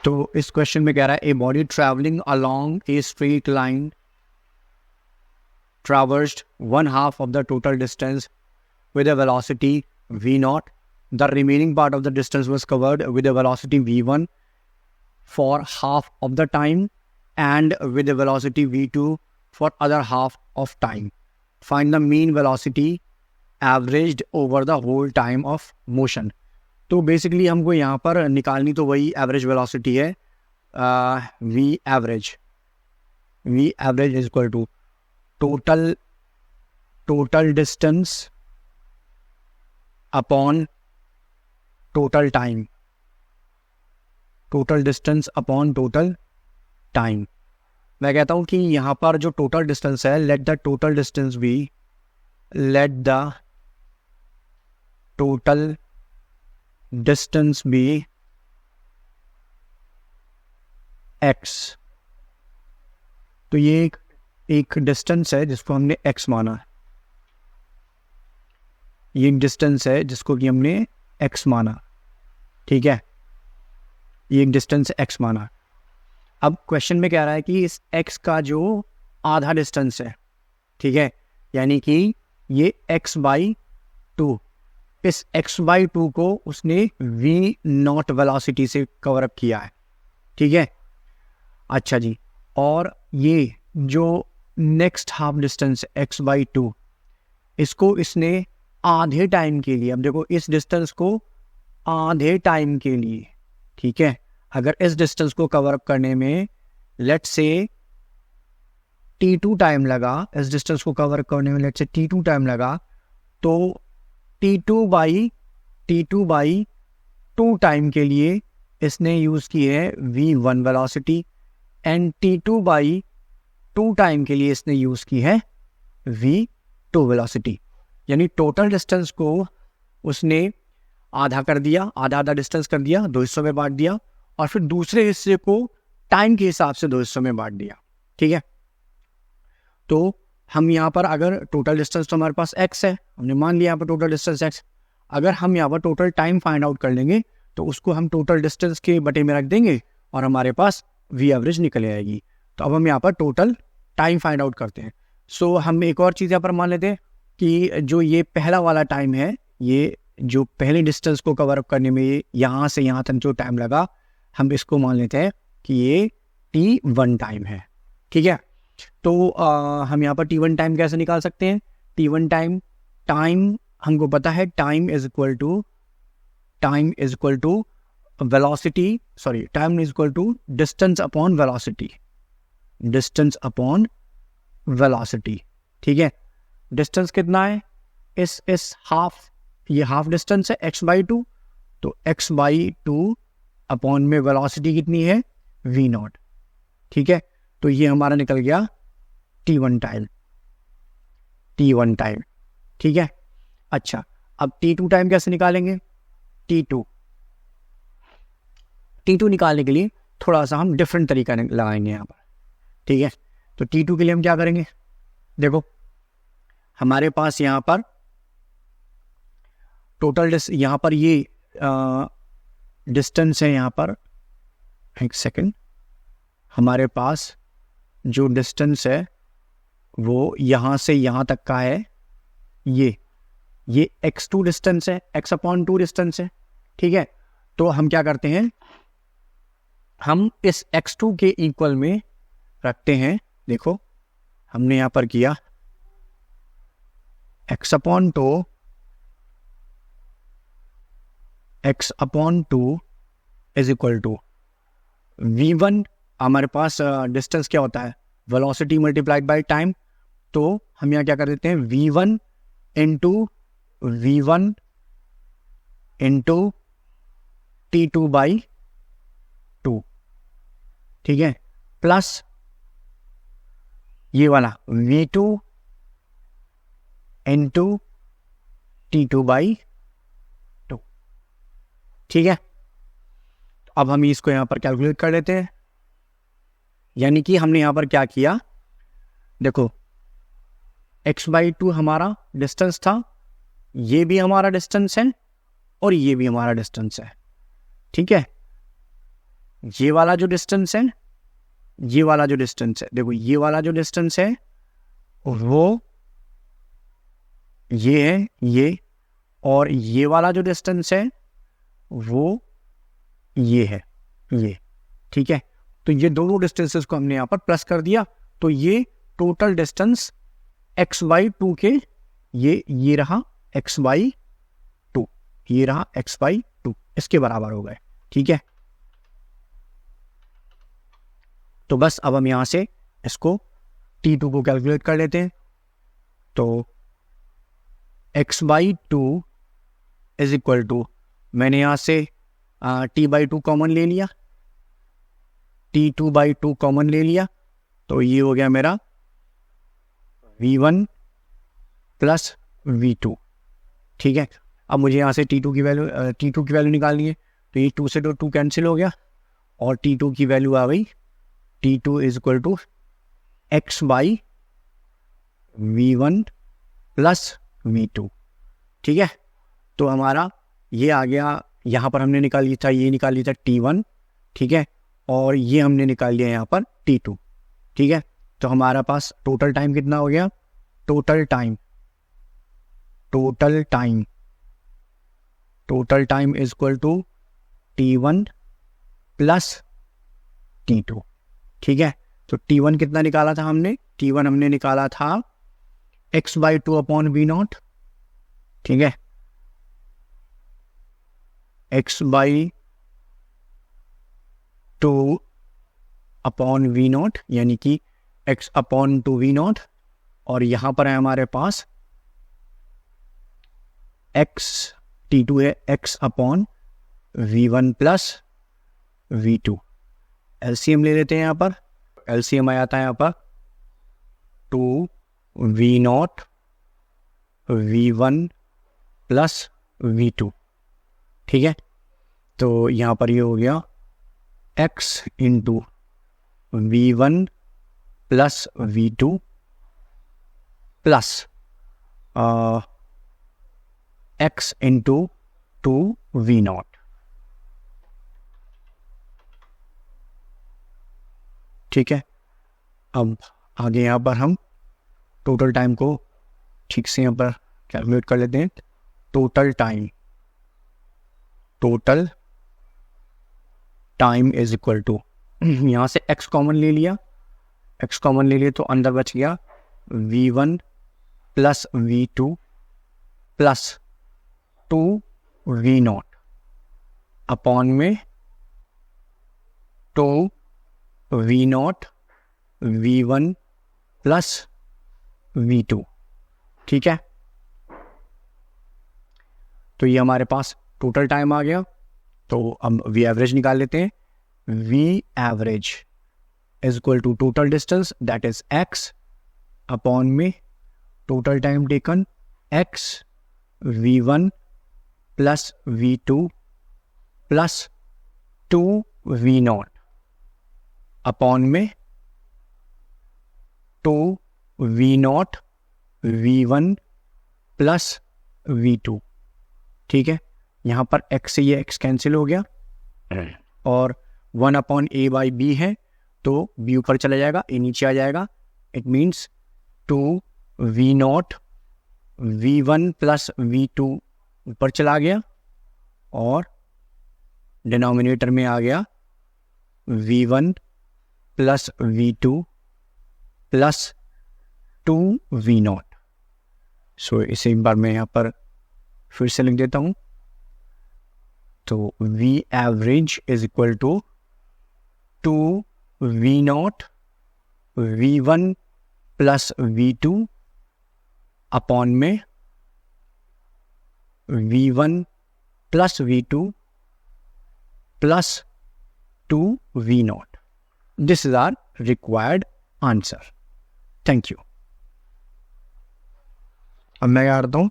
तो इस क्वेश्चन में कह रहा है a body travelling along a straight line traversed one half of the total distance with a velocity v0. The remaining part of the distance was covered with a velocity v1 for half of the time and with a velocity v2 for other half of time. Find the mean velocity averaged over the whole time of motion. तो basically हमको यहाँ पर निकालनी तो वही average velocity है, v average is equal to total distance upon total time, total distance upon total time. मैं कहता हूँ कि यहाँ पर जो टोटल डिस्टेंस है, let the total distance be x। तो ये एक डिस्टेंस है जिसको हमने x माना, ये एक डिस्टेंस है जिसको कि हमने x माना, ठीक है, ये एक डिस्टेंस x माना। अब क्वेश्चन में कह रहा है कि इस x का जो आधा डिस्टेंस है, ठीक है, यानी कि ये x/2, इस x/2 को उसने v0 वेलोसिटी से कवर अप किया है, ठीक है। अच्छा जी, और ये जो नेक्स्ट हाफ डिस्टेंस x/2, इसको इसने आधे टाइम के लिए, अब देखो इस डिस्टेंस को आधे टाइम के लिए, ठीक है, अगर इस डिस्टेंस को कवर अप करने में लेट्स से t2 टाइम लगा, इस डिस्टेंस को कवर करने में लेट्स से t2 टाइम लगा, तो t2/2 टाइम के लिए इसने यूज की है v1 velocity and t2/2 time के लिए इसने यूज की है v2 वेलोसिटी। यानी टोटल डिस्टेंस को उसने आधा कर दिया, आधा डिस्टेंस कर दिया, 2 हिस्सों में बांट दिया, और फिर दूसरे हिस्से को टाइम के हिसाब से 2 हिस्सों में बांट दिया, ठीक है। तो हम यहाँ पर अगर टोटल डिस्टेंस तो हमारे पास x है, हमने मान लिया यहाँ पर टोटल डिस्टेंस x, अगर हम यहाँ पर टोटल टाइम फाइंड आउट कर लेंगे तो उसको हम टोटल डिस्टेंस के बटे में रख देंगे और हमारे पास v एवरेज निकल आएगी। तो अब हम यहाँ पर टोटल टाइम फाइंड आउट करते हैं। सो हम एक और चीज़ यहाँ पर मान लेते हैं कि जो ये पहला वाला टाइम है, ये जो पहले डिस्टेंस को कवर अप करने में यहाँ से यहाँ तक जो टाइम लगा, हम इसको मान लेते हैं कि ये t1 टाइम है, ठीक है। तो हम यहाँ पर t1 टाइम कैसे निकाल सकते हैं? t1 टाइम हमको पता है, time is equal to velocity, sorry, time is equal to distance upon velocity, ठीक है। डिस्टेंस कितना है? इस हाफ, ये हाफ डिस्टेंस है x/2, तो x/2 अपॉन में वेलोसिटी कितनी है? v0, ठीक है। तो ये हमारा निकल गया t1 टाइम, ठीक है। अच्छा, अब t2 टाइम कैसे निकालेंगे? t2 निकालने के लिए थोड़ा सा हम डिफरेंट तरीका लगाएंगे यहाँ पर, ठीक है। तो t2 के लिए हम क्या करेंगे? देखो हमारे पास यहाँ पर टोटल यहाँ पर ये डिस्टेंस है, यहाँ पर एक सेकंड, हमारे पास जो डिस्टेंस है वो यहाँ से यहाँ तक का है, ये x2 डिस्टेंस है, x/2 डिस्टेंस है, ठीक है। तो हम क्या करते हैं, हम इस x2 के इक्वल में रखते हैं। देखो हमने यहाँ पर किया x/2 is equal to v1। हमारे पास डिस्टेंस क्या होता है? Velocity multiplied by time. तो हम यहाँ क्या कर देते हैं? v1 इंटू t2/2, ठीक है, प्लस ये वाला v2 इंटू t2/2, ठीक है। अब हम इसको यहाँ पर कैलकुलेट कर लेते हैं। यानी कि हमने यहाँ पर क्या किया, देखो x/2 हमारा डिस्टेंस था, ये भी हमारा डिस्टेंस है और ये भी हमारा डिस्टेंस है, ठीक है। ये वाला जो डिस्टेंस है, ये वाला जो डिस्टेंस है, देखो ये वाला जो डिस्टेंस है वो ये है ये, और ये वाला जो डिस्टेंस है वो ये है ये, ठीक है। तो ये दोनों डिस्टेंसेस को हमने यहाँ पर प्लस कर दिया, तो ये टोटल डिस्टेंस x/2 के ये रहा x/2, ये रहा x/2, इसके बराबर हो गए, ठीक है। तो बस अब हम यहाँ से इसको t2 को कैलकुलेट कर लेते हैं। तो x/2 इज इक्वल टू, मैंने यहाँ से t/2 कॉमन ले लिया, t2/2 कॉमन ले लिया, तो ये हो गया मेरा v1 प्लस v2, ठीक है। अब मुझे यहाँ से t2 की वैल्यू निकालनी है, तो ये 2 से 2 कैंसिल हो गया, और t2 की वैल्यू आ गई, t2 is equal to x/v1 plus v2, ठीक है। तो हमारा ये आ गया, यहाँ पर हमने निकाल लिया था, ये निकाल लिया था t1, ठीक है, और ये हमने निकाल लिया यहाँ पर t2, ठीक है। तो हमारा पास टोटल टाइम कितना हो गया, total time is equal to t1 plus t2, ठीक है। तो t1 कितना निकाला था हमने, t1 हमने निकाला था x/2 अपॉन v0, ठीक है, x/2 अपॉन v0, यानी कि x/2 v0, और यहाँ पर है हमारे पास t2 है x/v1 प्लस v2। एलसीएम ले लेते हैं, यहाँ पर एलसीएम आ जाता है यहाँ पर 2v0 v1 प्लस v2, ठीक है। तो यहाँ पर ये हो गया x into v1 plus v2 plus x into 2v0, ठीक है। अब आगे यहाँ पर हम टोटल टाइम को ठीक से यहाँ पर कैलकुलेट कर लेते हैं। Total time is equal to, यहाँ से x कॉमन ले लिया, तो अंदर बच गया v1 plus v2 plus 2v0 upon में 2v0 v1 प्लस v2, ठीक है। तो ये हमारे पास टोटल टाइम आ गया। तो अब वी एवरेज निकाल लेते हैं। V average is equal to total distance that is x upon में total time taken x v1 plus v2 plus 2v0 upon में 2v0 v1 प्लस v2, ठीक है। यहाँ पर x से ये x कैंसिल हो गया और 1 अपॉन a बाई b है, तो b ऊपर चला जाएगा, a नीचे आ जाएगा। It means 2v0 v1 plus v2 ऊपर चला गया और डिनोमिनेटर में आ गया v1 plus v2 plus 2v0। सो इसे एक बार मैं यहाँ पर फिर से लिख देता हूँ। तो v average is equal to 2v0 v1 plus v2 upon में v1 plus v2 plus 2v0। This is our required answer. Thank you. अब मैं क्या करता हूँ,